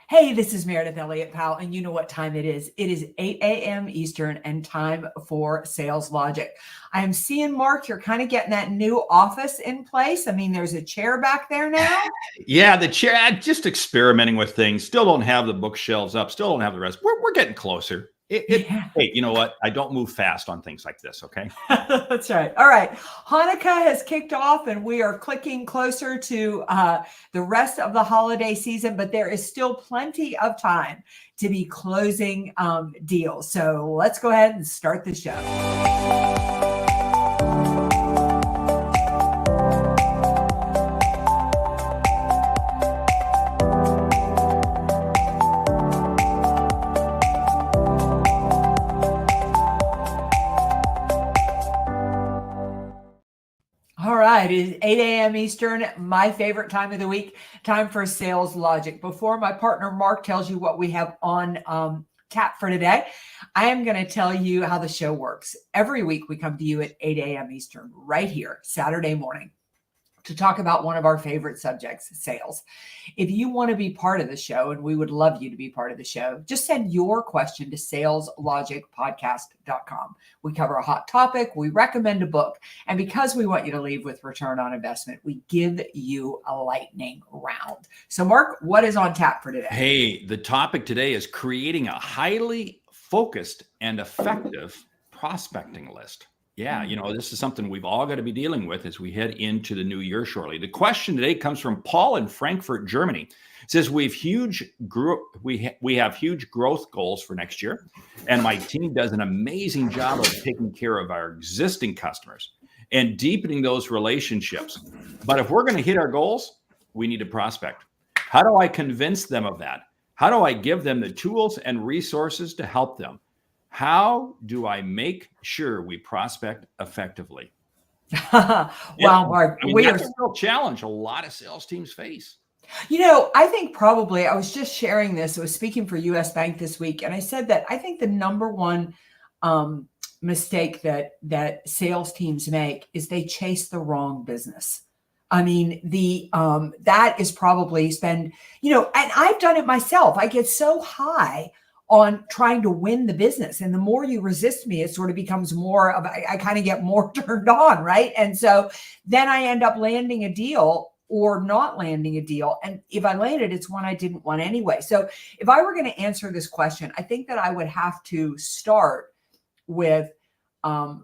Hey, this is Meridith Elliott Powell, and you know what time it is. It is 8 a.m. Eastern and time for Sales Logic. I am seeing, Mark, you're kind of getting that new office in place. I mean, there's a chair back there now. Yeah, the chair, just experimenting with things. Still don't have the bookshelves up. Still don't have the rest. We're getting closer. Yeah. Hey, you know what? I don't move fast on things like this, okay? That's right. All right. Hanukkah has kicked off and we are clicking closer to the rest of the holiday season, but there is still plenty of time to be closing deals. So let's go ahead and start the show. It is 8 a.m. Eastern, my favorite time of the week, time for Sales Logic. Before my partner Mark tells you what we have on tap for today, I am going to tell you how the show works. Every week we come to you at 8 a.m. Eastern, right here, Saturday morning, to talk about one of our favorite subjects, sales. If you want to be part of the show, and we would love you to be part of the show, just send your question to saleslogicpodcast.com. We cover a hot topic, we recommend a book, and because we want you to leave with return on investment, we give you a lightning round. So Mark, what is on tap for today? Hey, the topic today is creating a highly focused and effective prospecting list. Yeah, you know, this is something we've all got to be dealing with as we head into the new year shortly. The question today comes from Paul in Frankfurt, Germany. It says we have huge growth goals for next year, and my team does an amazing job of taking care of our existing customers and deepening those relationships. But if we're going to hit our goals, we need to prospect. How do I convince them of that? How do I give them the tools and resources to help them? How do I make sure we prospect effectively? Wow, Mark, that's a real challenge a lot of sales teams face. You know, I think probably, I was just sharing this. I was speaking for US Bank this week, and I said that I think the number one mistake that sales teams make is they chase the wrong business. I mean, that is probably and I've done it myself. I get so high on trying to win the business. And the more you resist me, it sort of becomes more of, I kind of get more turned on, right? And so then I end up landing a deal or not landing a deal. And if I landed, it's one I didn't want anyway. So if I were going to answer this question, I think that I would have to start with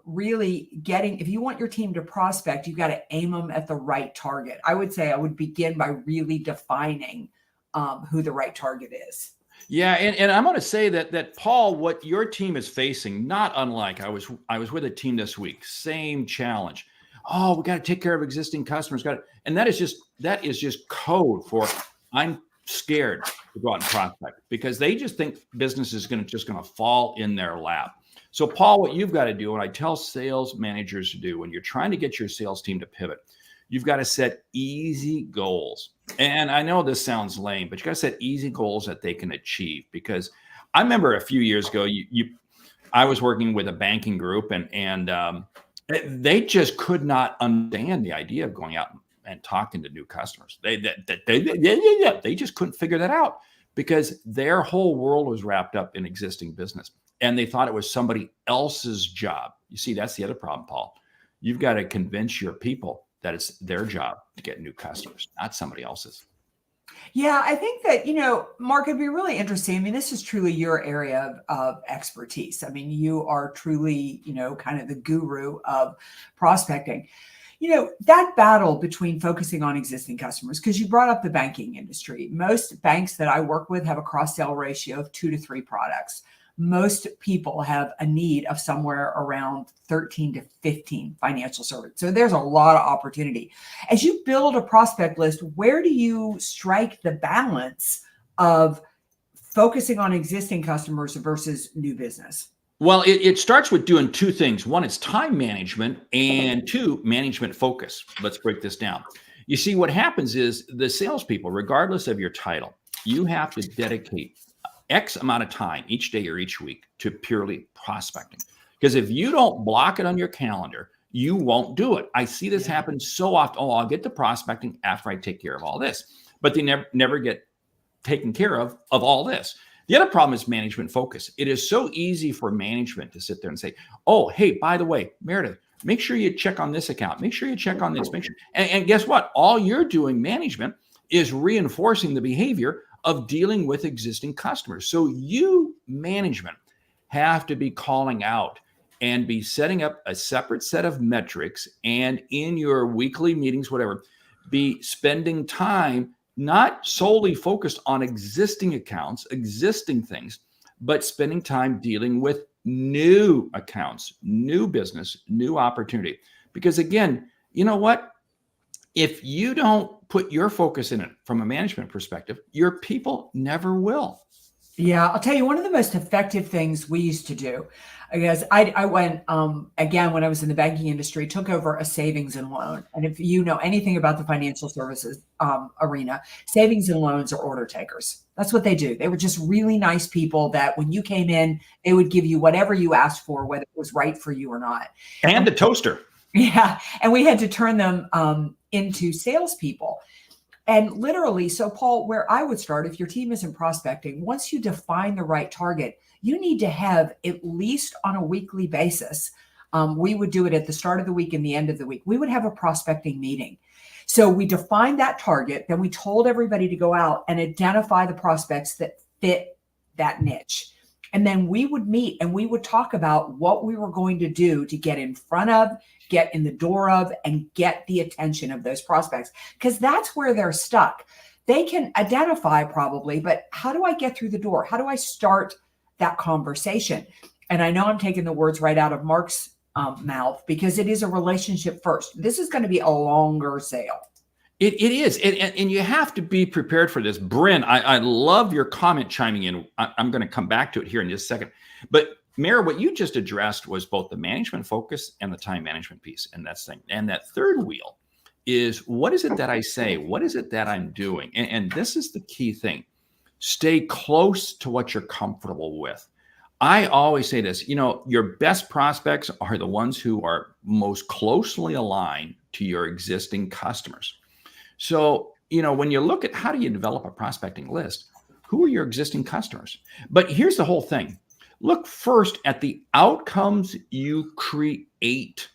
really getting, if you want your team to prospect, you've got to aim them at the right target. I would say I would begin by really defining who the right target is. Yeah, and I'm going to say that Paul, what your team is facing, not unlike I was with a team this week, same challenge. Oh, we got to take care of existing customers. And that is just code for I'm scared to go out and prospect because they just think business is going to fall in their lap. So Paul, what you've got to do, and I tell sales managers to do when you're trying to get your sales team to pivot, you've got to set easy goals. And I know this sounds lame, but you got to set easy goals that they can achieve. Because I remember a few years ago, I was working with a banking group, and they just could not understand the idea of going out and talking to new customers. They just couldn't figure that out because their whole world was wrapped up in existing business, and they thought it was somebody else's job. You see, that's the other problem, Paul. You've got to convince your people that it's their job to get new customers, not somebody else's. Yeah, I think that, Mark, it'd be really interesting. I mean, this is truly your area of expertise. I mean, you are truly, kind of the guru of prospecting. That battle between focusing on existing customers, because you brought up the banking industry. Most banks that I work with have a cross-sell ratio of 2 to 3 products. Most people have a need of somewhere around 13 to 15 financial services. So there's a lot of opportunity. As you build a prospect list, where do you strike the balance of focusing on existing customers versus new business? Well, it starts with doing 2 things. One is time management, and 2, management focus. Let's break this down. You see, what happens is the salespeople, regardless of your title, you have to dedicate X amount of time each day or each week to purely prospecting. Because if you don't block it on your calendar, you won't do it. I see this happen so often. Oh, I'll get to prospecting after I take care of all this. But they never get taken care of all this. The other problem is management focus. It is so easy for management to sit there and say, oh, hey, by the way, Meredith, make sure you check on this account. Make sure you check on this. Make sure. And guess what? All you're doing, management, is reinforcing the behavior of dealing with existing customers. So you, management, have to be calling out and be setting up a separate set of metrics, and in your weekly meetings, whatever, be spending time not solely focused on existing accounts, existing things, but spending time dealing with new accounts, new business, new opportunity. Because again, you know what? If you don't put your focus in it from a management perspective, your people never will. Yeah, I'll tell you, one of the most effective things we used to do, because I went, again, when I was in the banking industry, took over a savings and loan. And if you know anything about the financial services arena, savings and loans are order takers. That's what they do. They were just really nice people that when you came in, they would give you whatever you asked for, whether it was right for you or not. And a toaster. Yeah. And we had to turn them into salespeople. And literally, so Paul, where I would start, if your team isn't prospecting, once you define the right target, you need to have at least on a weekly basis. We would do it at the start of the week and the end of the week. We would have a prospecting meeting. So we defined that target. Then we told everybody to go out and identify the prospects that fit that niche. And then we would meet and we would talk about what we were going to do to get in front of, get in the door of, and get the attention of those prospects, because that's where they're stuck. They can identify probably, but how do I get through the door? How do I start that conversation? And I know I'm taking the words right out of Mark's mouth, because it is a relationship first. This is going to be a longer sale. It is. And you have to be prepared for this. Bryn, I love your comment chiming in. I'm going to come back to it here in just a second. But Mara, what you just addressed was both the management focus and the time management piece. And that's thing. And that third wheel is, what is it that I say? What is it that I'm doing? And this is the key thing. Stay close to what you're comfortable with. I always say this, your best prospects are the ones who are most closely aligned to your existing customers. So, when you look at how do you develop a prospecting list, who are your existing customers? But here's the whole thing. Look first at the outcomes you create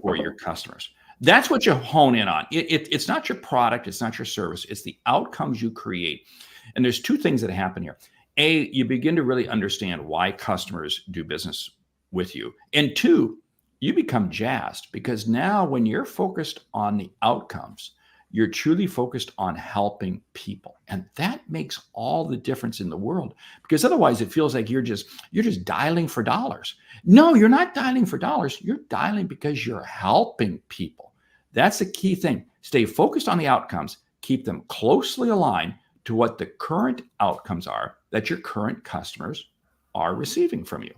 for your customers. That's what you hone in on. It's not your product. It's not your service. It's the outcomes you create. And there's two things that happen here. A, you begin to really understand why customers do business with you. And two, you become jazzed, because now when you're focused on the outcomes, you're truly focused on helping people. And that makes all the difference in the world, because otherwise it feels like you're just dialing for dollars. No, you're not dialing for dollars. You're dialing because you're helping people. That's the key thing. Stay focused on the outcomes, keep them closely aligned to what the current outcomes are that your current customers are receiving from you.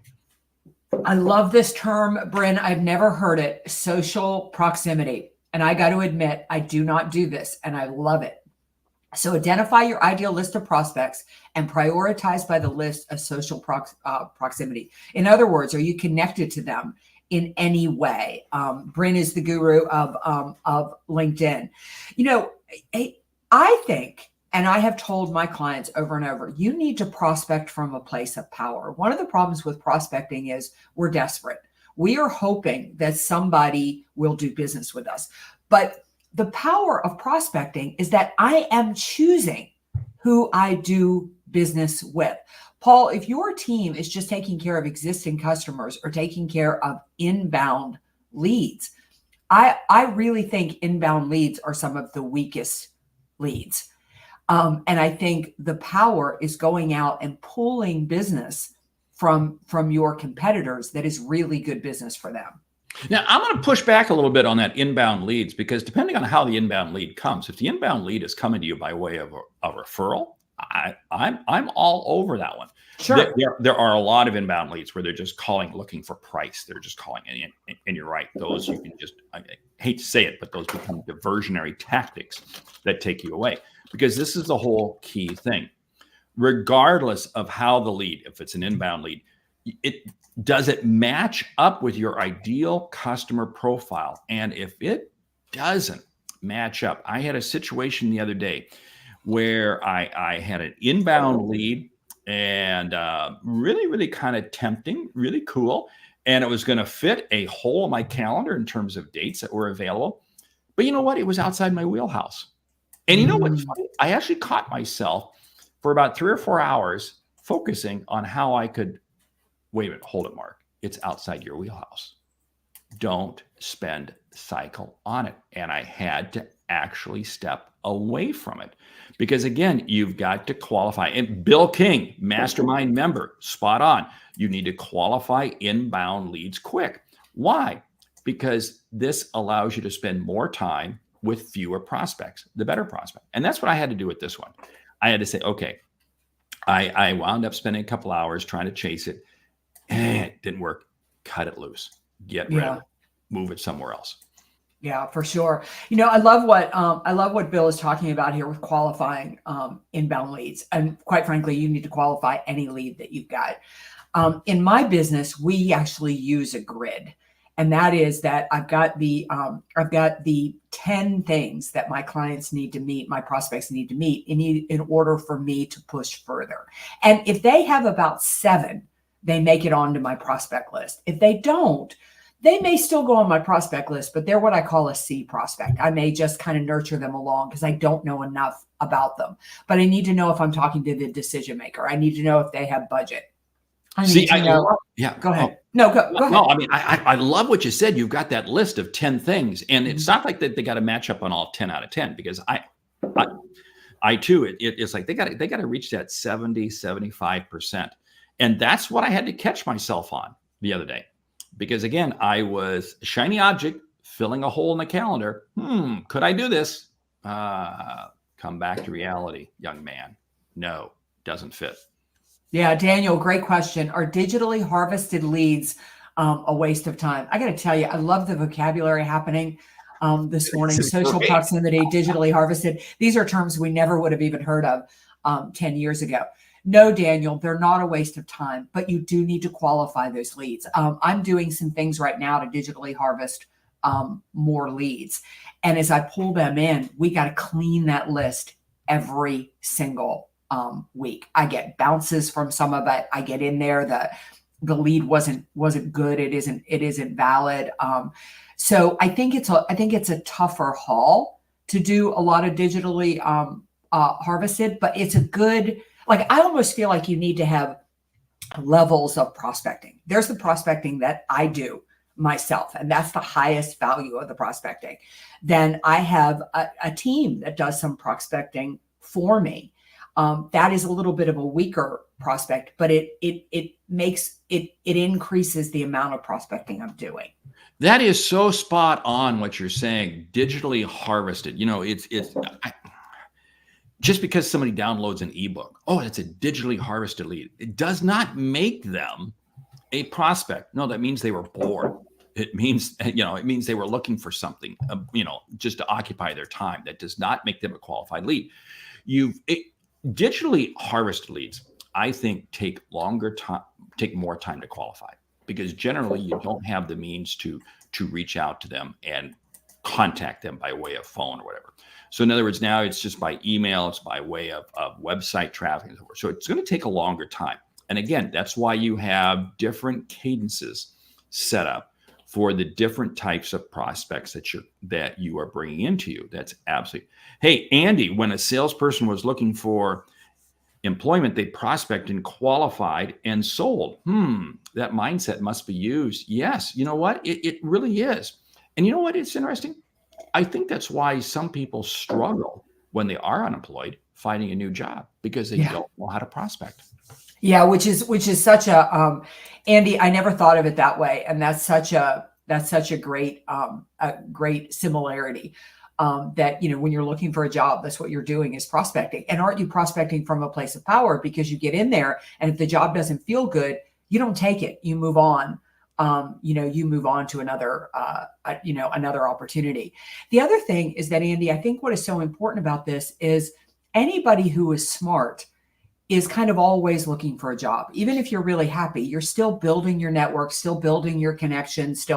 I love this term, Bryn. I've never heard it. Social proximity. And I got to admit, I do not do this, and I love it. So identify your ideal list of prospects and prioritize by the list of social proximity. In other words, are you connected to them in any way? Bryn is the guru of LinkedIn. I think, and I have told my clients over and over, you need to prospect from a place of power. One of the problems with prospecting is we're desperate. We are hoping that somebody will do business with us. But the power of prospecting is that I am choosing who I do business with. Paul, if your team is just taking care of existing customers or taking care of inbound leads, I really think inbound leads are some of the weakest leads. And I think the power is going out and pulling business from your competitors that is really good business for them. Now, I'm going to push back a little bit on that inbound leads, because depending on how the inbound lead comes, if the inbound lead is coming to you by way of a referral, I'm all over that one. Sure. There are a lot of inbound leads where they're just calling, looking for price. They're just calling, and you're right. Those you can just, I hate to say it, but those become diversionary tactics that take you away, because this is the whole key thing. Regardless of how the lead, if it's an inbound lead, does it match up with your ideal customer profile? And if it doesn't match up, I had a situation the other day where I had an inbound lead and really, really kind of tempting, really cool. And it was going to fit a hole in my calendar in terms of dates that were available. But you know what? It was outside my wheelhouse. And you know what's funny? I actually caught myself for about 3 or 4 hours focusing on how I could, wait a minute, hold it, Mark. It's outside your wheelhouse. Don't spend cycle on it. And I had to actually step away from it because, again, you've got to qualify. And Bill King, mastermind member, spot on. You need to qualify inbound leads quick. Why? Because this allows you to spend more time with fewer prospects, the better prospect. And that's what I had to do with this one. I had to say, okay, I wound up spending a couple hours trying to chase it. It didn't work. Cut it loose. Get rid of it. Move it somewhere else. Yeah, for sure. I love what Bill is talking about here with qualifying inbound leads. And quite frankly, you need to qualify any lead that you've got. In my business, we actually use a grid. And that is that I've got the 10 things that my clients need to meet, my prospects need to meet in order for me to push further. And if they have about 7, they make it onto my prospect list. If they don't, they may still go on my prospect list, but they're what I call a C prospect. I may just kind of nurture them along because I don't know enough about them. But I need to know if I'm talking to the decision maker. I need to know if they have budget. Go ahead. No, go ahead. No, I mean, I love what you said. You've got that list of 10 things, and it's not like that they got to match up on all 10 out of 10 because I too, it's like they got to reach that 70, 75%. And that's what I had to catch myself on the other day. Because again, I was a shiny object filling a hole in the calendar. Could I do this? Come back to reality, young man. No, doesn't fit. Yeah, Daniel, great question. Are digitally harvested leads a waste of time? I got to tell you, I love the vocabulary happening this morning. Social proximity, digitally harvested. These are terms we never would have even heard of 10 years ago. No, Daniel, they're not a waste of time, but you do need to qualify those leads. I'm doing some things right now to digitally harvest more leads. And as I pull them in, we got to clean that list every single week. I get bounces from some of it. I get in there, the lead wasn't good. It isn't valid. So I think it's a tougher haul to do a lot of digitally harvested, but it's a good, I almost feel like you need to have levels of prospecting. There's the prospecting that I do myself, and that's the highest value of the prospecting. Then I have a team that does some prospecting for me. That is a little bit of a weaker prospect, but it increases the amount of prospecting I'm doing. That is so spot on what you're saying. Digitally harvested. Just because somebody downloads an ebook, it's a digitally harvested lead. It does not make them a prospect. No, that means they were bored. It means, they were looking for something, just to occupy their time. That does not make them a qualified lead. Digitally harvested leads, I think, take more time to qualify because generally you don't have the means to reach out to them and contact them by way of phone or whatever. So in other words, now it's just by email, it's by way of website traffic and so forth. So it's going to take a longer time. And again, that's why you have different cadences set up for the different types of prospects that you are bringing into you. That's absolutely. Hey, Andy, when a salesperson was looking for employment, they prospected and qualified and sold. That mindset must be used. Yes, you know what? It really is. And you know what? It's interesting. I think that's why some people struggle when they are unemployed finding a new job because they don't know how to prospect. Yeah, which is such a Andy, I never thought of it that way, and that's such a great similarity. That when you're looking for a job, that's what you're doing is prospecting. And aren't you prospecting from a place of power because you get in there, and if the job doesn't feel good, you don't take it, you move on. You move on to another opportunity. The other thing is that, Andy, I think what is so important about this is anybody who is smart is kind of always looking for a job. Even if you're really happy, you're still building your network, still building your connections,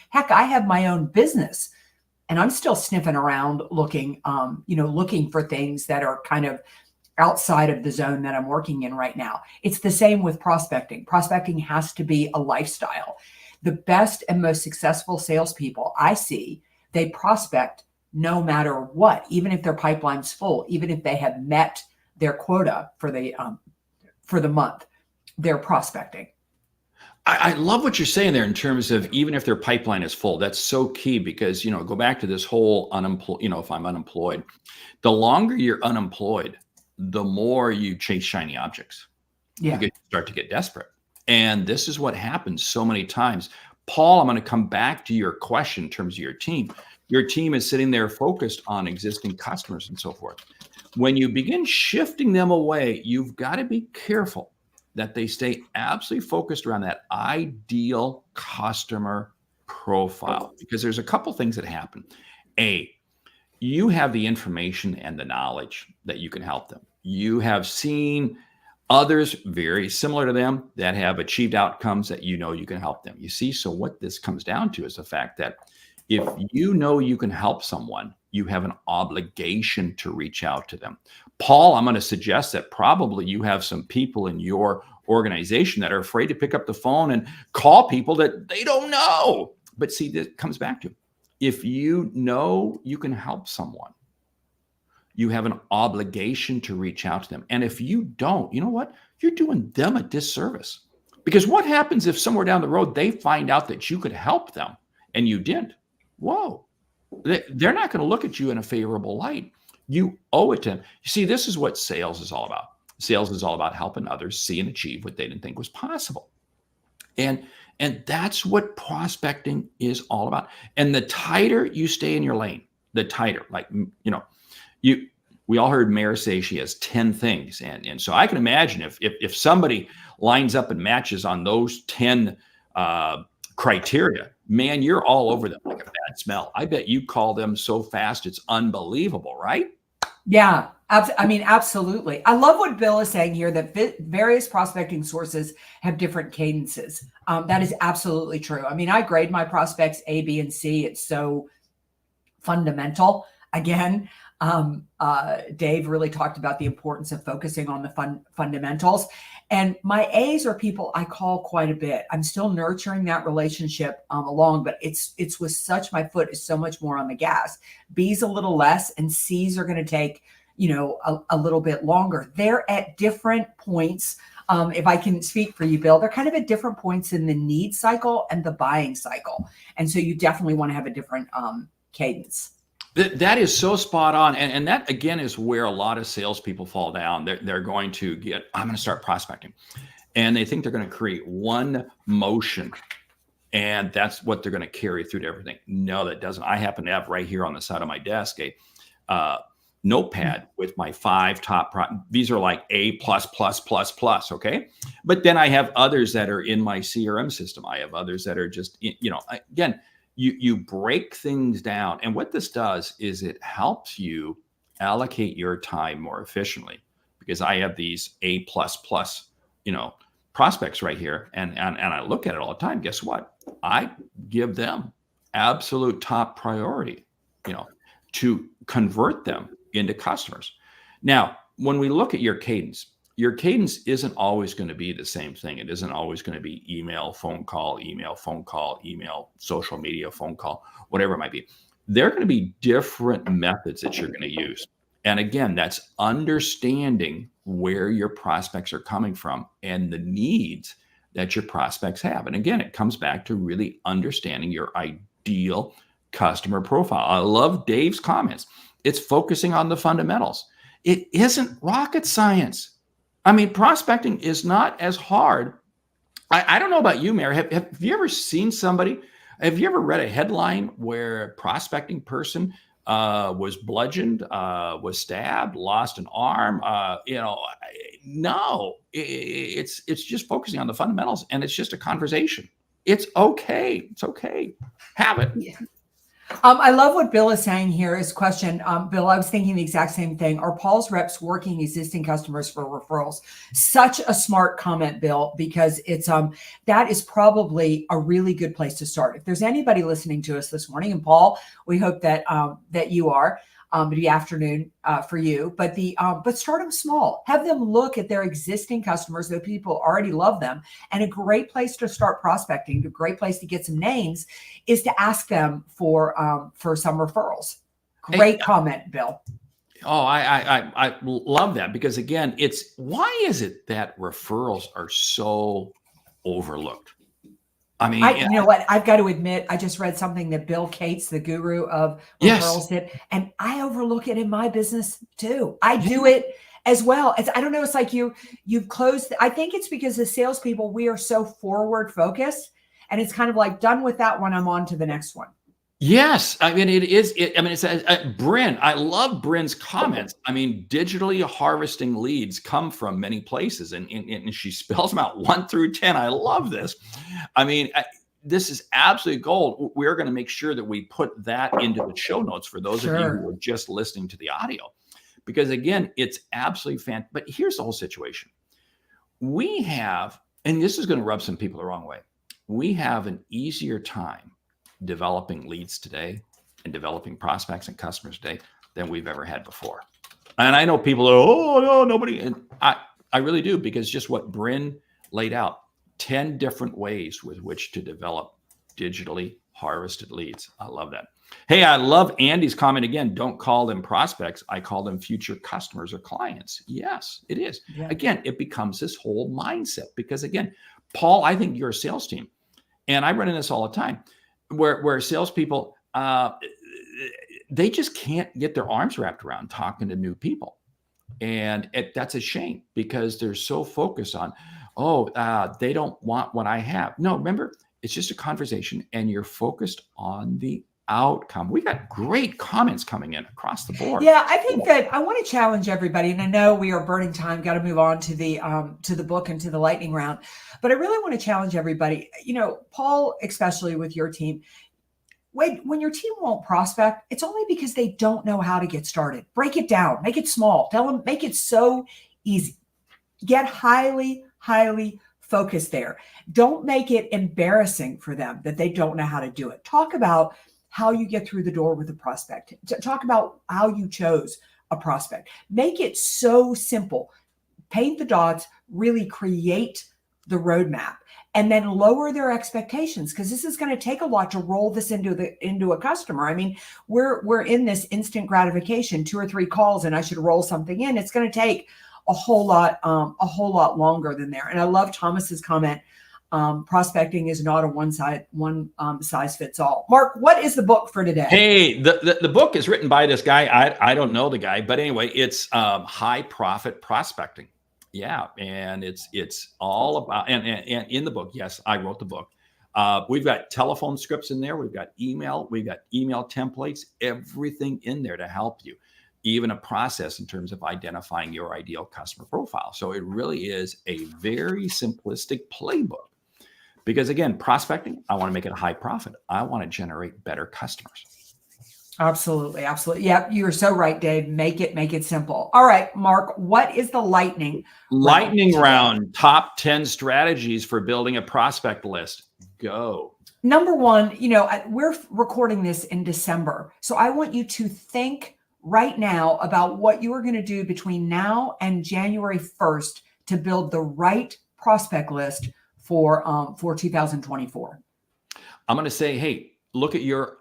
heck, I have my own business and I'm still sniffing around looking, looking for things that are kind of outside of the zone that I'm working in right now. It's the same with prospecting. Prospecting has to be a lifestyle. The best and most successful salespeople I see, they prospect no matter what, even if their pipeline's full, even if they have met their quota for the month, they're prospecting. I love what you're saying there in terms of even if their pipeline is full. That's so key because, go back to this whole unemployed, if I'm unemployed, the longer you're unemployed, the more you chase shiny objects. Yeah. Because you start to get desperate. And this is what happens so many times. Paul, I'm going to come back to your question in terms of your team. Your team is sitting there focused on existing customers and so forth. When you begin shifting them away, you've got to be careful that they stay absolutely focused around that ideal customer profile, because there's a couple things that happen. A, you have the information and the knowledge that you can help them. You have seen others very similar to them that have achieved outcomes that you can help them. You see, so what this comes down to is the fact that if you know you can help someone, you have an obligation to reach out to them. Paul, I'm going to suggest that probably you have some people in your organization that are afraid to pick up the phone and call people that they don't know. But see, this comes back to, if you know you can help someone, you have an obligation to reach out to them. And if you don't, you know what? You're doing them a disservice. Because what happens if somewhere down the road they find out that you could help them and you didn't? Whoa. They're not going to look at you in a favorable light. You owe it to them. You see, this is what sales is all about. Sales is all about helping others see and achieve what they didn't think was possible. And that's what prospecting is all about. And the tighter you stay in your lane, the tighter, we all heard Mary say she has 10 things. And so I can imagine if somebody lines up and matches on those 10 criteria, man, you're all over them like a bad smell. I bet you call them so fast, it's unbelievable, right? Yeah, absolutely. I love what Bill is saying here, that various prospecting sources have different cadences. That is absolutely true. I grade my prospects A, B, and C. It's so fundamental. Again, Dave really talked about the importance of focusing on the fundamentals. And my A's are people I call quite a bit. I'm still nurturing that relationship along, but it's with my foot is so much more on the gas. B's a little less, and C's are going to take, a little bit longer. They're at different points. If I can speak for you, Bill, they're kind of at different points in the need cycle and the buying cycle. And so you definitely want to have a different cadence. That is so spot on. And that, again, is where a lot of salespeople fall down. They're going to I'm going to start prospecting. And they think they're going to create one motion. And that's what they're going to carry through to everything. No, that doesn't. I happen to have right here on the side of my desk a notepad with my 5 top. These are like A+++++, okay? But then I have others that are in my CRM system. I have others that are just, again, you break things down. And what this does is it helps you allocate your time more efficiently, because I have these A++, prospects right here. And I look at it all the time. Guess what? I give them absolute top priority, to convert them into customers. Now, when we look at your cadence isn't always going to be the same thing. It isn't always going to be email, phone call, social media, phone call, whatever it might be. There are going to be different methods that you're going to use. And again, that's understanding where your prospects are coming from and the needs that your prospects have. And again, it comes back to really understanding your ideal customer profile. I love Dave's comments. It's focusing on the fundamentals. It isn't rocket science. Prospecting is not as hard. I don't know about you, Mary. Have you ever seen somebody? Have you ever read a headline where a prospecting person was bludgeoned, was stabbed, lost an arm? No. It's just focusing on the fundamentals, and it's just a conversation. It's okay. It's okay. Have it. Yeah. I love what Bill is saying here. His question, Bill, I was thinking the exact same thing. Are Paul's reps working existing customers for referrals? Such a smart comment, Bill, because it's that is probably a really good place to start. If there's anybody listening to us this morning, and Paul, we hope that that you are. It'll be afternoon for you, but start them small. Have them look at their existing customers. Those people already love them, and a great place to start prospecting, a great place to get some names, is to ask them for some referrals. Great comment, Bill. Oh, I love that, because again, it's why is it that referrals are so overlooked? I mean, you know what? I've got to admit, I just read something that Bill Cates, the guru of referrals, did, and I overlook it in my business too. I do it as well. I don't know. It's like you've closed. I think it's because as salespeople, we are so forward focused, and it's kind of like done with that one, I'm on to the next one. Yes, I mean it is. It's Bryn. I love Bryn's comments. I mean, digitally harvesting leads come from many places, and she spells them out 1 through 10. I love this. I mean, this is absolute gold. We're going to make sure that we put that into the show notes for those of you who are just listening to the audio, because again, it's absolutely fantastic. But here's the whole situation. We have, and this is going to rub some people the wrong way, we have an easier time developing leads today and developing prospects and customers today than we've ever had before. And I know people are, oh no, nobody. And I really do, because just what Bryn laid out, 10 different ways with which to develop digitally harvested leads. I love that. Hey, I love Andy's comment again. Don't call them prospects. I call them future customers or clients. Yes, it is. Yeah. Again, it becomes this whole mindset, because again, Paul, I think you're a sales team, and I run into this all the time, where salespeople, they just can't get their arms wrapped around talking to new people. And that's a shame, because they're so focused on, they don't want what I have. No, remember, it's just a conversation, and you're focused on the outcome. We got great comments coming in across the board. Yeah, I think that I want to challenge everybody, and I know we are burning time, got to move on to the book and to the lightning round, but I really want to challenge everybody. You know, Paul, especially with your team, when your team won't prospect, it's only because they don't know how to get started. Break it down, make it small, tell them, make it so easy. Get highly focused there. Don't make it embarrassing for them that they don't know how to do it. Talk about how you get through the door with a prospect. Talk about how you chose a prospect. Make it so simple. Paint the dots, really create the roadmap, and then lower their expectations, because this is going to take a lot to roll this into a customer. I mean, we're in this instant gratification, 2 or 3 calls, and I should roll something in. It's going to take a whole lot longer than there. And I love Thomas's comment. Prospecting is not a one size fits all. Mark, what is the book for today? Hey, the book is written by this guy. I don't know the guy, but anyway, it's High Profit Prospecting. Yeah, and it's all about, and in the book, yes, I wrote the book. We've got telephone scripts in there. We've got email templates, everything in there to help you, even a process in terms of identifying your ideal customer profile. So it really is a very simplistic playbook, because again, prospecting, I want to make it a high profit. I want to generate better customers. Absolutely. Yep, you're so right, Dave. Make it simple. All right, Mark, what is the lightning round? Top 10 strategies for building a prospect list. Go. Number 1, we're recording this in December, so I want you to think right now about what you are going to do between now and January 1st to build the right prospect list for 2024. I'm going to say, hey, look at your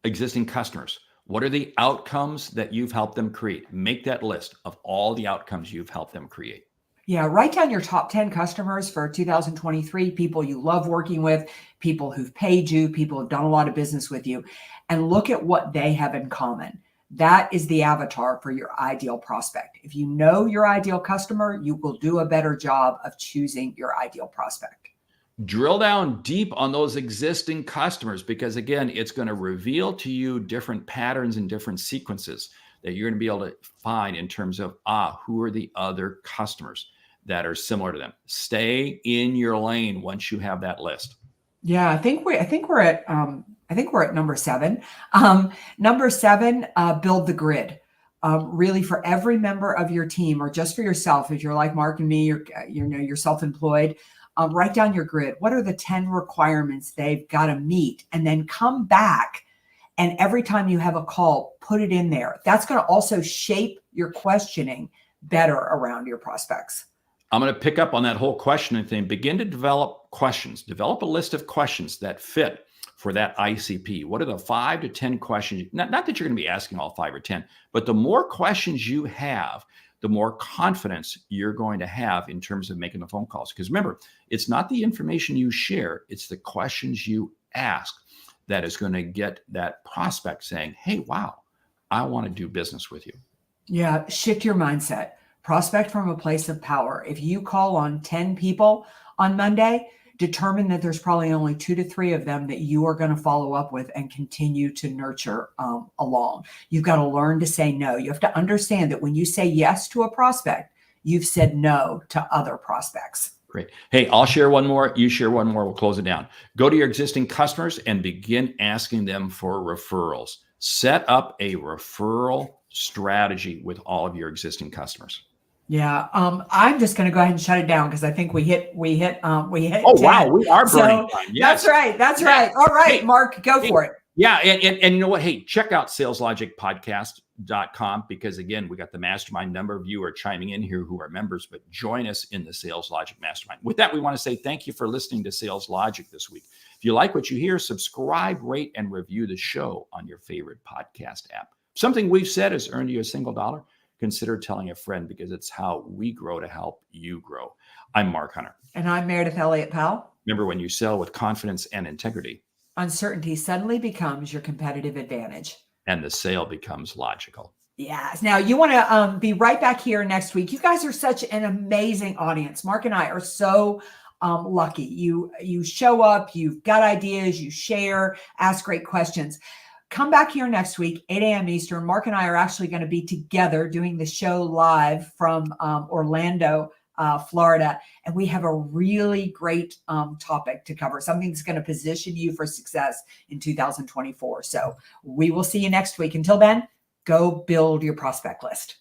existing customers. What are the outcomes that you've helped them create? Make that list of all the outcomes you've helped them create. Yeah, write down your top 10 customers for 2023, people you love working with, people who've paid you, people who've done a lot of business with you, and look at what they have in common. That is the avatar for your ideal prospect. If you know your ideal customer, you will do a better job of choosing your ideal prospect. Drill down deep on those existing customers, because again, it's going to reveal to you different patterns and different sequences that you're going to be able to find in terms of, who are the other customers that are similar to them. Stay in your lane once you have that list. Yeah, I think we're at I think we're at number 7. Number 7, build the grid. Really, for every member of your team, or just for yourself, if you're like Mark and me, you're self-employed, write down your grid. What are the 10 requirements they've got to meet? And then come back, and every time you have a call, put it in there. That's going to also shape your questioning better around your prospects. I'm going to pick up on that whole questioning thing. Begin to develop questions. Develop a list of questions that fit for that ICP. What are the 5 to 10 questions? Not that you're going to be asking all 5 or 10, but the more questions you have, the more confidence you're going to have in terms of making the phone calls. Because remember, it's not the information you share, it's the questions you ask that is going to get that prospect saying, hey, wow, I want to do business with you. Yeah, shift your mindset. Prospect from a place of power. If you call on 10 people on Monday, determine that there's probably only 2 to 3 of them that you are going to follow up with and continue to nurture along. You've got to learn to say no. You have to understand that when you say yes to a prospect, you've said no to other prospects. Great. Hey, I'll share one more. You share one more. We'll close it down. Go to your existing customers and begin asking them for referrals. Set up a referral strategy with all of your existing customers. Yeah, I'm just going to go ahead and shut it down because I think we hit. Oh 10. wow, we are burning time. Yes. That's right. All right, hey, Mark, go for it. Yeah, and you know what? Hey, check out SalesLogicPodcast.com because again, we got the mastermind. Number of you are chiming in here who are members, but join us in the Sales Logic Mastermind. With that, we want to say thank you for listening to Sales Logic this week. If you like what you hear, subscribe, rate, and review the show on your favorite podcast app. Something we've said has earned you a single dollar. Consider telling a friend because it's how we grow to help you grow. I'm Mark Hunter. And I'm Meridith Elliott Powell. Remember, when you sell with confidence and integrity, uncertainty suddenly becomes your competitive advantage. And the sale becomes logical. Yes. Now, you want to be right back here next week. You guys are such an amazing audience. Mark and I are so lucky. You show up, you've got ideas, you share, ask great questions. Come back here next week, 8 a.m. Eastern. Mark and I are actually going to be together doing the show live from Orlando, Florida. And we have a really great topic to cover, something that's going to position you for success in 2024. So we will see you next week. Until then, go build your prospect list.